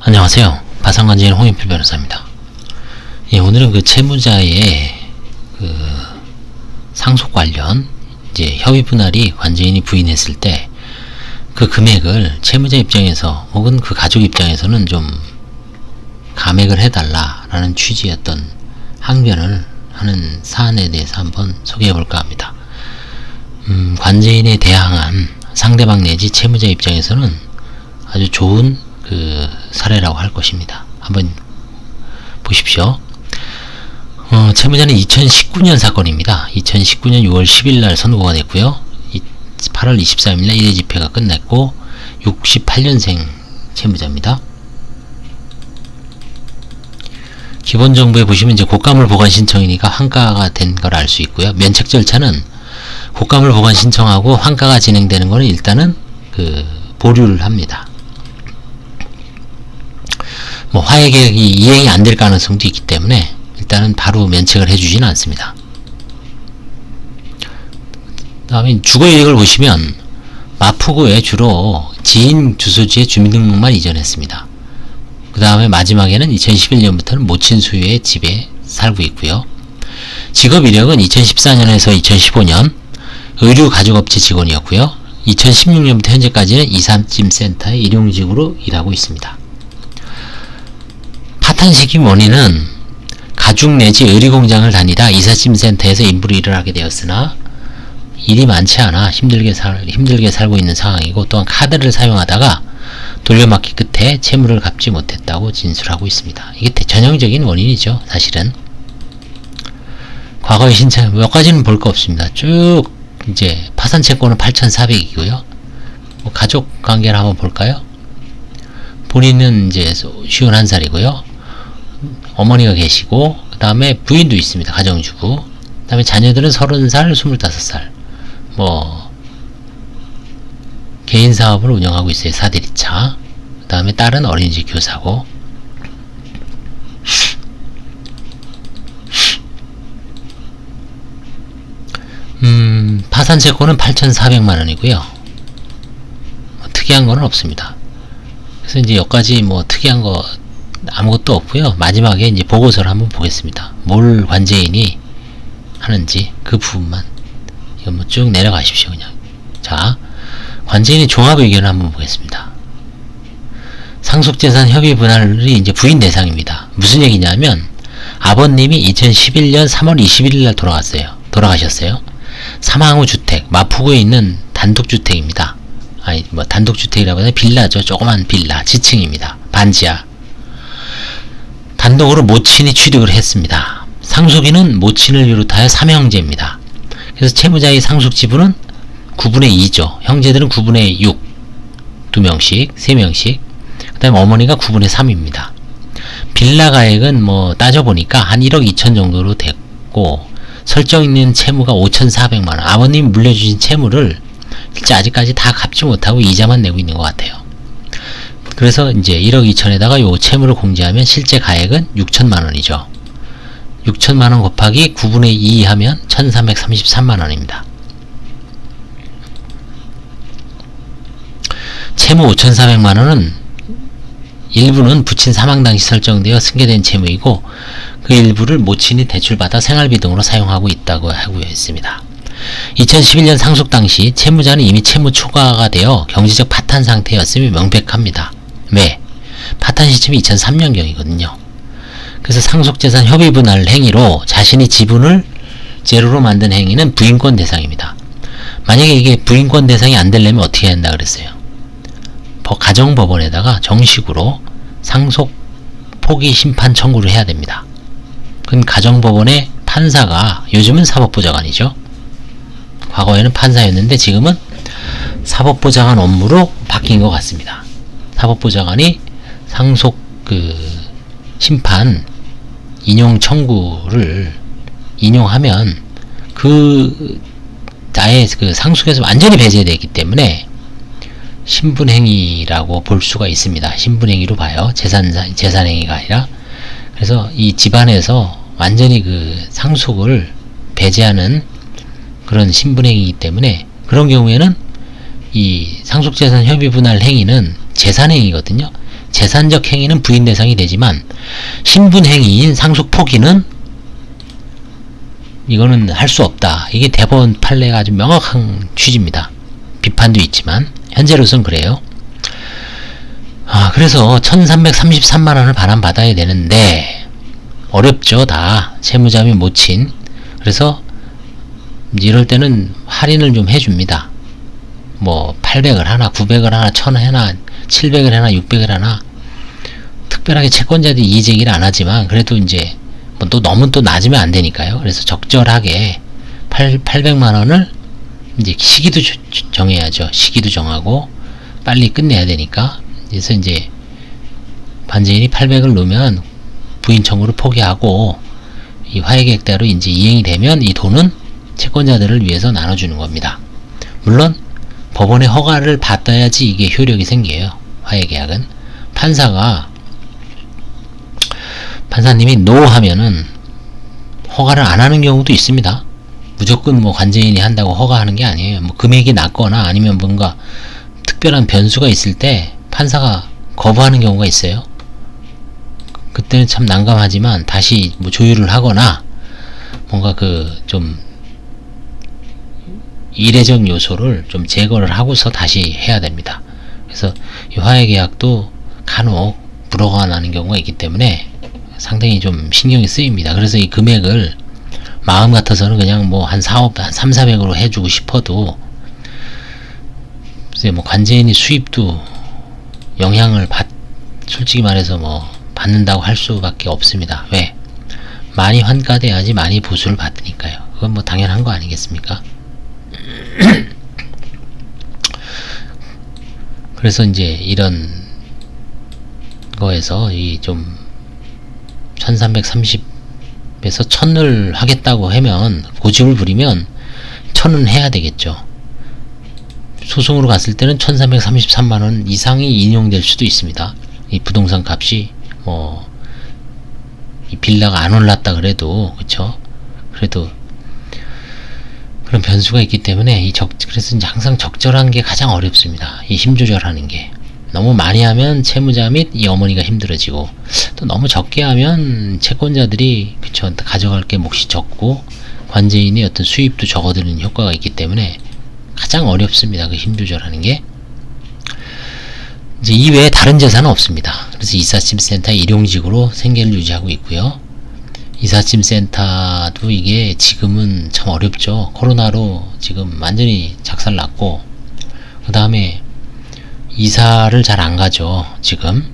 안녕하세요. 바산관제인 홍인필 변호사입니다. 예, 오늘은 그 채무자의 그 상속 관련 이제 협의 분할이 관제인이 부인했을 때 그 금액을 채무자 입장에서 혹은 그 가족 입장에서는 좀 감액을 해달라라는 취지였던 항변을 하는 사안에 대해서 한번 소개해 볼까 합니다. 관제인에 대항한 상대방 내지 채무자 입장에서는 아주 좋은 그 사례라고 할 것입니다. 한번 보십시오. 채무자는 2019년 사건입니다. 2019년 6월 10일 날 선고가 됐고요. 8월 23일 날 1회 집회가 끝났고 68년생 채무자입니다. 기본 정보에 보시면 이제 곡가물 보관 신청이니까 환가가 된 걸 알 수 있고요. 면책 절차는 곡가물 보관 신청하고 환가가 진행되는 거는 일단은 그 보류를 합니다. 뭐 화해 계획이 이행이 안 될 가능성도 있기 때문에 일단은 바로 면책을 해주지는 않습니다. 그 다음에 주거이력을 보시면 마포구에 주로 지인 주소지에 주민등록만 이전했습니다. 그 다음에 마지막에는 2011년부터는 모친 수유의 집에 살고 있고요. 직업이력은 2014년에서 2015년 의류가죽업체 직원이었고요. 2016년부터 현재까지는 이삿짐센터의 일용직으로 일하고 있습니다. 파탄시킨 원인은 가죽 내지 의류공장을 다니다 이삿짐센터에서 임부로 일을 하게 되었으나 일이 많지 않아 힘들게 살고 있는 상황이고, 또한 카드를 사용하다가 돌려막기 끝에 채무를 갚지 못했다고 진술하고 있습니다. 이게 전형적인 원인이죠. 사실은 과거의 신청 몇 가지는 볼 거 없습니다. 쭉 이제 파산 채권은 8,400이고요. 뭐 가족 관계를 한번 볼까요? 본인은 이제 51살이고요. 어머니가 계시고, 그 다음에 부인도 있습니다. 가정주부. 그 다음에 자녀들은 30살, 25살. 뭐 개인 사업을 운영하고 있어요. 사대리차. 그 다음에 딸은 어린이집 교사고. 파산 채권은 8,400만원이고요. 뭐 특이한 거는 없습니다. 그래서 이제 여기까지 뭐 특이한 거 아무것도 없고요. 마지막에 이제 보고서를 한번 보겠습니다. 뭘 관제인이 하는지 그 부분만 이거 뭐 쭉 내려가십시오. 그냥. 자, 관제인의 종합 의견을 한번 보겠습니다. 상속재산 협의 분할이 이제 부인 대상입니다. 무슨 얘기냐면 아버님이 2011년 3월 21일 날 돌아가셨어요. 사망 후 주택, 마포구에 있는 단독주택입니다. 아니 뭐 단독주택이라고 하면 빌라죠. 조그만 빌라, 지층입니다. 반지하. 단독으로 모친이 취득을 했습니다. 상속인은 모친을 비롯하여 3형제입니다. 그래서 채무자의 상속 지분은 9분의 2죠. 형제들은 9분의 6, 2명씩, 3명씩. 그 다음에 어머니가 9분의 3입니다. 빌라 가액은 뭐 따져보니까 한 1억 2천 정도로 됐고, 설정 있는 채무가 5,400만원. 아버님이 물려주신 채무를 실제 아직까지 다 갚지 못하고 이자만 내고 있는 것 같아요. 그래서 이제 1억 2천에다가 요 채무를 공제하면 실제 가액은 6천만원이죠. 6천만원 곱하기 9분의 2 하면 1333만원입니다. 채무 5,400만원은 일부는 부친 사망 당시 설정되어 승계된 채무이고, 그 일부를 모친이 대출받아 생활비 등으로 사용하고 있다고 하고 있습니다. 2011년 상속 당시 채무자는 이미 채무 초과가 되어 경제적 파탄 상태였음이 명백합니다. 왜? 파탄 시점이 2003년경이거든요. 그래서 상속재산 협의 분할 행위로 자신이 지분을 제로로 만든 행위는 부인권 대상입니다. 만약에 이게 부인권 대상이 안 되려면 어떻게 한다 그랬어요? 가정법원에다가 정식으로 상속 포기 심판 청구를 해야 됩니다. 그건 가정법원의 판사가, 요즘은 사법보좌관이죠. 과거에는 판사였는데 지금은 사법보좌관 업무로 바뀐 것 같습니다. 사법보좌관이 상속 심판 인용 청구를 인용하면 나의 상속에서 완전히 배제되기 때문에 신분행위라고 볼 수가 있습니다. 신분행위로 봐요. 재산행위가 아니라. 그래서 이 집안에서 완전히 상속을 배제하는 그런 신분행위이기 때문에, 그런 경우에는 이 상속재산 협의 분할 행위는 재산행위거든요. 재산적 행위는 부인 대상이 되지만 신분 행위인 상속 포기는 이거는 할 수 없다. 이게 대법원 판례가 아주 명확한 취지입니다. 비판도 있지만 현재로선 그래요. 그래서 1333만원을 반환받아야 되는데 어렵죠. 다 채무자 및 모친. 그래서 이럴 때는 할인을 좀 해줍니다. 뭐 800을 하나, 900을 하나, 1000을 하나, 700을 하나, 600을 하나. 특별하게 채권자들이 이의제기를 안 하지만 그래도 이제 뭐 또 너무 또 낮으면 안 되니까요. 그래서 적절하게 800만원을 이제 시기도 정해야죠. 시기도 정하고 빨리 끝내야 되니까. 그래서 이제 반제인이 800을 놓으면 부인 청구를 포기하고 이 화해계약대로 이제 이행이 되면 이 돈은 채권자들을 위해서 나눠주는 겁니다. 물론 법원의 허가를 받아야지 이게 효력이 생겨요. 화해계약은 판사님이 노 하면은 허가를 안 하는 경우도 있습니다. 무조건 뭐 관제인이 한다고 허가하는 게 아니에요. 뭐 금액이 낮거나 아니면 뭔가 특별한 변수가 있을 때 판사가 거부하는 경우가 있어요. 그때는 참 난감하지만 다시 뭐 조율을 하거나 뭔가 좀 이례적 요소를 좀 제거를 하고서 다시 해야 됩니다. 그래서 이 화해계약도 간혹 불허가 나는 경우가 있기 때문에 상당히 좀 신경이 쓰입니다. 그래서 이 금액을 마음 같아서는 그냥 뭐 한 3, 400으로 해주고 싶어도 글쎄 뭐 관제인이 수입도 영향을 솔직히 말해서 뭐 받는다고 할 수밖에 없습니다. 왜? 많이 환가돼야지 많이 보수를 받으니까요. 그건 뭐 당연한 거 아니겠습니까? 그래서 이제 이런 거에서 이 좀 1330에서 1000을 하겠다고 하면 고집을 부리면 1000은 해야 되겠죠. 소송으로 갔을 때는 1333만원 이상이 인용될 수도 있습니다. 이 부동산 값이 이 빌라가 안 올랐다 그래도 그쵸? 그래도 그런 변수가 있기 때문에 그래서 이제 항상 적절한 게 가장 어렵습니다. 이 힘 조절하는 게 너무 많이 하면 채무자 및 이 어머니가 힘들어지고 또 너무 적게 하면 채권자들이 그쵸 가져갈 게 몫이 적고 관제인의 어떤 수입도 적어드리는 효과가 있기 때문에 가장 어렵습니다. 그 힘 조절하는 게. 이제 이외에 다른 재산은 없습니다. 그래서 이삿짐센터 일용직으로 생계를 유지하고 있고요. 이삿짐센터도 이게 지금은 참 어렵죠. 코로나로 지금 완전히 작살났고 그 다음에 이사를 잘 안 가죠. 지금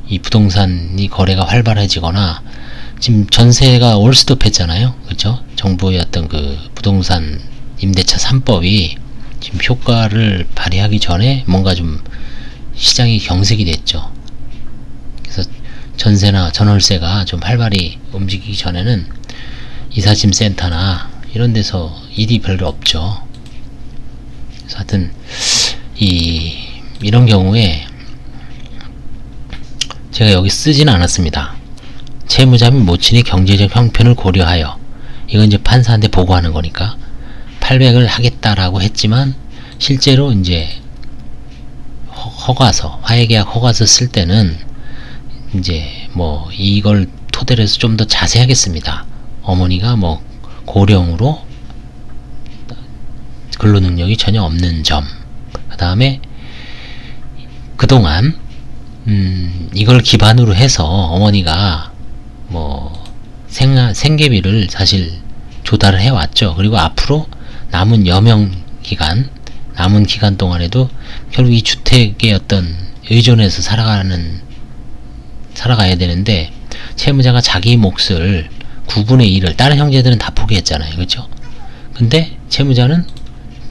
이 부동산이 거래가 활발해지거나 지금 전세가 올스톱 했잖아요. 그렇죠? 정부의 어떤 그 부동산 임대차 3법이 지금 효과를 발휘하기 전에 뭔가 좀 시장이 경색이 됐죠. 그래서 전세나 전월세가 좀 활발히 움직이기 전에는 이삿짐 센터나 이런 데서 일이 별로 없죠. 그래서 하여튼 이런 경우에 제가 여기 쓰지는 않았습니다. 채무자 및 모친의 경제적 형편을 고려하여 이건 이제 판사한테 보고하는 거니까 800을 하겠다라고 했지만 실제로 이제 허가서 화해계약 허가서 쓸 때는 이제 뭐 이걸 토대로 해서 좀 더 자세하겠습니다. 어머니가 뭐 고령으로 근로능력이 전혀 없는 점, 그 다음에 그동안 이걸 기반으로 해서 어머니가 뭐 생계비를 사실 조달을 해왔죠. 그리고 앞으로 남은 여명 기간 동안에도 결국 이 주택의 어떤 의존해서 살아가야 되는데 채무자가 자기 몫을 9분의 1을 다른 형제들은 다 포기했잖아요. 그렇죠? 근데 채무자는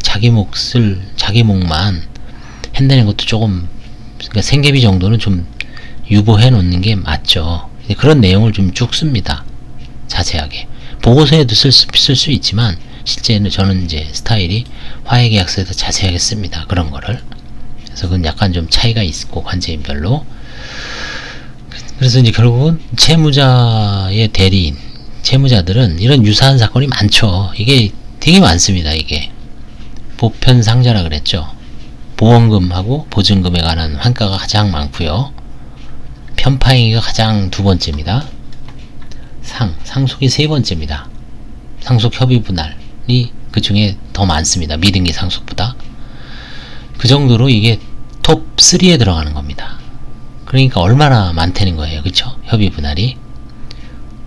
자기 몫만 해내는 것도 조금 그러니까 생계비 정도는 좀 유보해 놓는 게 맞죠. 그런 내용을 좀 쭉 씁니다. 자세하게. 보고서에도 쓸 수 있지만 실제는 저는 이제 스타일이 화해계약서에도 자세하게 씁니다. 그런 거를. 그래서 그건 약간 좀 차이가 있고 관제인별로. 그래서 이제 결국은 채무자의 대리인, 채무자들은 이런 유사한 사건이 많죠. 이게 되게 많습니다. 이게 보편상자라 그랬죠. 보험금하고 보증금에 관한 환가가 가장 많고요. 편파행위가 가장 두 번째입니다. 상속이 세 번째입니다. 상속 협의 분할이 그 중에 더 많습니다. 미등기 상속보다. 그 정도로 이게 톱 3에 들어가는 겁니다. 그러니까 얼마나 많다는 거예요. 그쵸? 협의 분할이.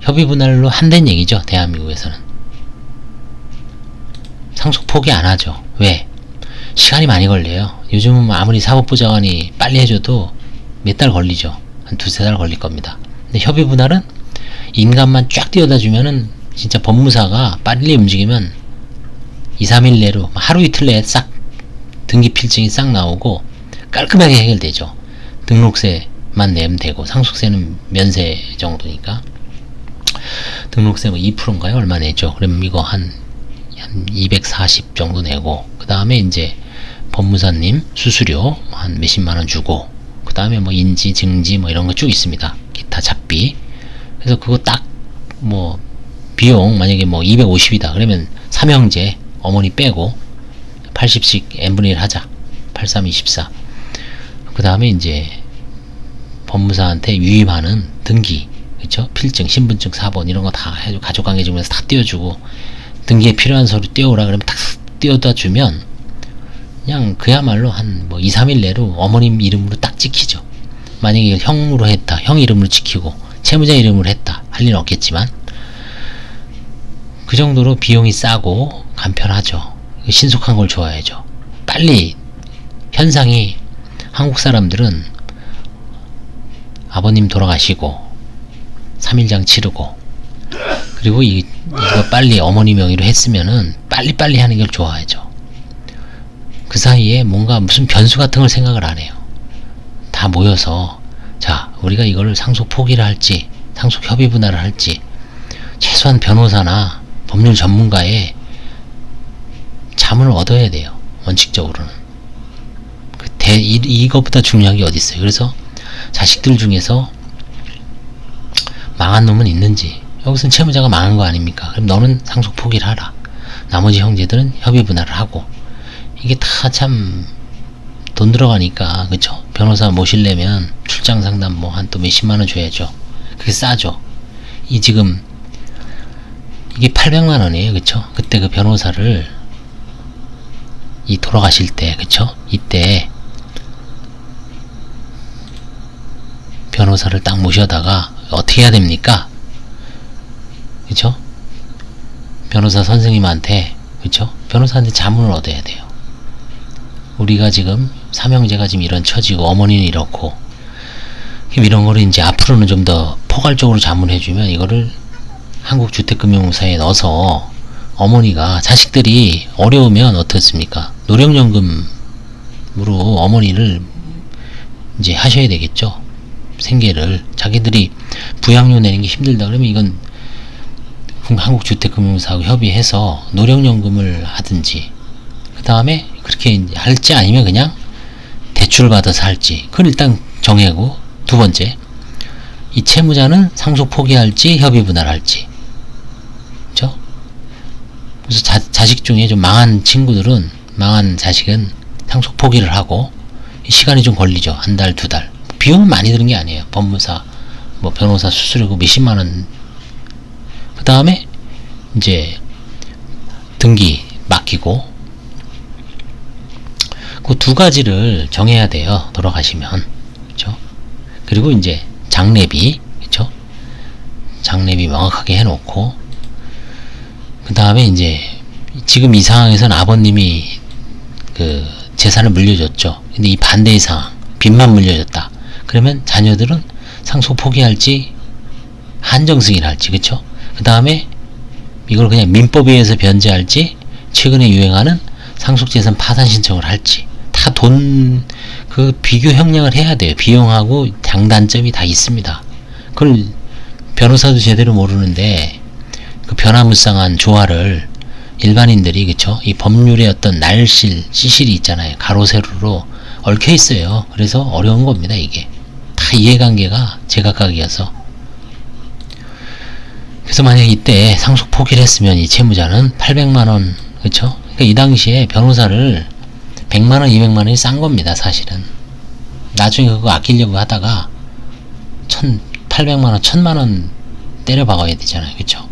협의 분할로 한다는 얘기죠. 대한민국에서는. 상속 포기 안 하죠. 왜? 시간이 많이 걸려요. 요즘은 아무리 사법부장관이 빨리 해줘도 몇 달 걸리죠. 한 두세 달 걸릴 겁니다. 근데 협의 분할은 인감만 쫙 띄워다 주면은 진짜 법무사가 빨리 움직이면 2, 3일 내로 하루 이틀 내에 싹 등기 필증이 싹 나오고 깔끔하게 해결되죠. 등록세만 내면 되고 상속세는 면세 정도니까. 등록세 뭐 2%인가요? 얼마 내죠? 그럼 이거 한 240 정도 내고, 그 다음에 이제 법무사님 수수료 한 몇십만원 주고, 그 다음에 뭐 인지, 증지 뭐 이런 거 쭉 있습니다. 기타 잡비. 그래서 그거 딱 뭐 비용 만약에 뭐 250이다 그러면 삼형제 어머니 빼고 80씩 n분의 1 하자. 83, 24. 그 다음에 이제 법무사한테 유임하는 등기, 그쵸? 필증, 신분증 4번 이런 거 다 해주고, 가족관계증명서 다 띄워주고, 등기에 필요한 서류 띄워오라 그러면 딱 띄워다 주면 그냥 그야말로 한 뭐 2, 3일 내로 어머님 이름으로 딱 찍히죠. 만약에 형으로 했다, 형 이름으로 찍히고 채무자 이름으로 했다 할 일은 없겠지만 그 정도로 비용이 싸고 간편하죠. 신속한 걸 좋아해죠. 빨리 현상이, 한국 사람들은 아버님 돌아가시고 3일장 치르고 그리고 이거 빨리 어머니 명의로 했으면은 빨리빨리 하는 걸 좋아하죠. 그 사이에 뭔가 무슨 변수 같은 걸 생각을 안 해요. 다 모여서 자, 우리가 이걸 상속 포기를 할지 상속 협의 분할을 할지 최소한 변호사나 법률 전문가의 자문을 얻어야 돼요. 원칙적으로는. 이거보다 중요한 게 어디 있어요. 그래서 자식들 중에서 망한 놈은 있는지, 여기서는 채무자가 망한 거 아닙니까? 그럼 너는 상속 포기를 하라. 나머지 형제들은 협의 분할을 하고. 이게 다 참 돈 들어가니까, 그쵸? 변호사 모시려면 출장 상담 뭐 한 또 몇십만원 줘야죠. 그게 싸죠. 지금 이게 800만원이에요. 그쵸? 그때 그 변호사를 돌아가실 때, 그쵸? 이때 변호사를 딱 모셔다가 어떻게 해야 됩니까? 그쵸? 변호사 선생님한테, 그쵸? 변호사한테 자문을 얻어야 돼요. 우리가 지금 삼형제가 지금 이런 처지고 어머니는 이렇고, 이런 거를 이제 앞으로는 좀 더 포괄적으로 자문해주면 이거를 한국주택금융공사에 넣어서 어머니가, 자식들이 어려우면 어떻습니까? 노령연금으로 어머니를 이제 하셔야 되겠죠. 생계를. 자기들이 부양료 내는 게 힘들다 그러면 이건 한국주택금융공사하고 협의해서 노령연금을 하든지, 그 다음에 그렇게 이제 할지 아니면 그냥 대출을 받아서 할지, 그건 일단 정해고, 두 번째, 이 채무자는 상속 포기할지 협의 분할할지. 그렇죠? 그래서 자식 중에 좀 망한 친구들은, 망한 자식은 상속 포기를 하고, 시간이 좀 걸리죠. 한 달, 두 달. 비용은 많이 드는 게 아니에요. 법무사, 뭐 변호사 수수료고 몇십만원. 그 다음에 이제 등기 맡기고, 그 두 가지를 정해야 돼요. 돌아가시면. 그쵸? 그리고 이제 장례비, 그쵸? 장례비 명확하게 해놓고, 그 다음에 이제 지금 이 상황에서는 아버님이 그 재산을 물려줬죠. 근데 이 반대의 상황, 빚만 물려줬다. 그러면 자녀들은 상속 포기할지 한정승이라 할지, 그쵸? 그 다음에 이걸 그냥 민법에 의해서 변제할지, 최근에 유행하는 상속재산 파산 신청을 할지, 다 그 비교 형량을 해야 돼요. 비용하고 장단점이 다 있습니다. 그걸 변호사도 제대로 모르는데 그 변화무쌍한 조화를 일반인들이, 그쵸? 이 법률의 어떤 날실, 시실이 있잖아요. 가로 세로로 얽혀 있어요. 그래서 어려운 겁니다. 이게 다 이해관계가 제각각이어서. 그래서 만약 이때 상속 포기를 했으면 이 채무자는 800만원, 그쵸? 그러니까 이 당시에 변호사를 100만원, 200만원이 싼 겁니다, 사실은. 나중에 그거 아끼려고 하다가 800만원, 1000만원 때려 박아야 되잖아요. 그쵸?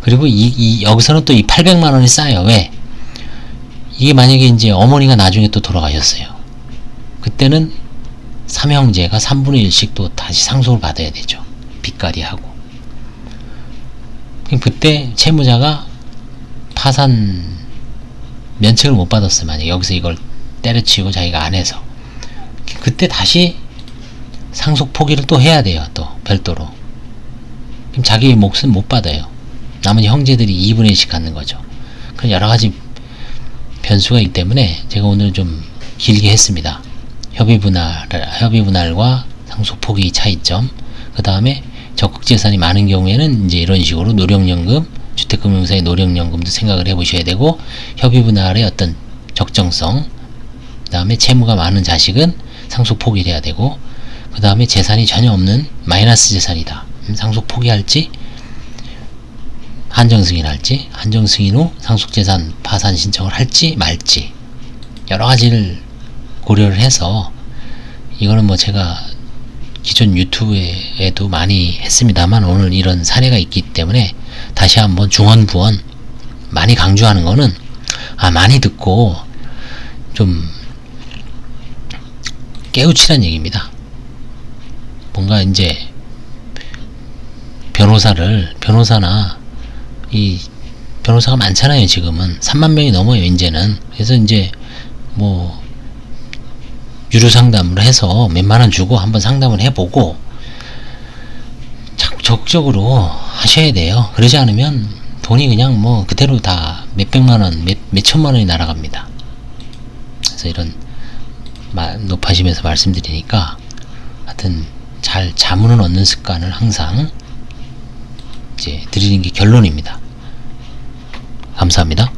그리고 여기서는 또 이 800만원이 싸요. 왜? 이게 만약에 이제 어머니가 나중에 또 돌아가셨어요. 그때는 삼형제가 3분의 1씩 또 다시 상속을 받아야 되죠. 빚가리하고. 그때 채무자가 파산 면책을 못 받았어요. 만약에 여기서 이걸 때려치우고 자기가 안 해서. 그때 다시 상속 포기를 또 해야 돼요. 또 별도로. 그럼 자기 몫은 못 받아요. 나머지 형제들이 2분의 1씩 갖는 거죠. 그런 여러가지 변수가 있기 때문에 제가 오늘 좀 길게 했습니다. 협의분할과 상속 포기 차이점, 그 다음에 적극재산이 많은 경우에는 이제 이런 식으로 노령연금, 주택금융사의 노령연금도 생각을 해보셔야 되고, 협의분할의 어떤 적정성, 그 다음에 채무가 많은 자식은 상속 포기를 해야 되고, 그 다음에 재산이 전혀 없는 마이너스 재산이다. 상속 포기할지, 한정승인할지, 한정승인 후 상속재산 파산 신청을 할지 말지, 여러가지를 고려를 해서, 이거는 뭐 제가 기존 유튜브에도 많이 했습니다만 오늘 이런 사례가 있기 때문에 다시 한번 중언부언 많이 강조하는 거는, 많이 듣고 좀 깨우치란 얘기입니다. 뭔가 이제 변호사나 이 변호사가 많잖아요. 지금은 3만 명이 넘어요. 이제는. 그래서 이제 뭐 유료 상담을 해서 몇만원 주고 한번 상담을 해보고 적극적으로 하셔야 돼요. 그러지 않으면 돈이 그냥 뭐 그대로 다 몇백만원, 몇천만원이 날아갑니다. 그래서 이런 높아지면서 말씀드리니까 하여튼 잘 자문을 얻는 습관을 항상 이제 드리는 게 결론입니다. 감사합니다.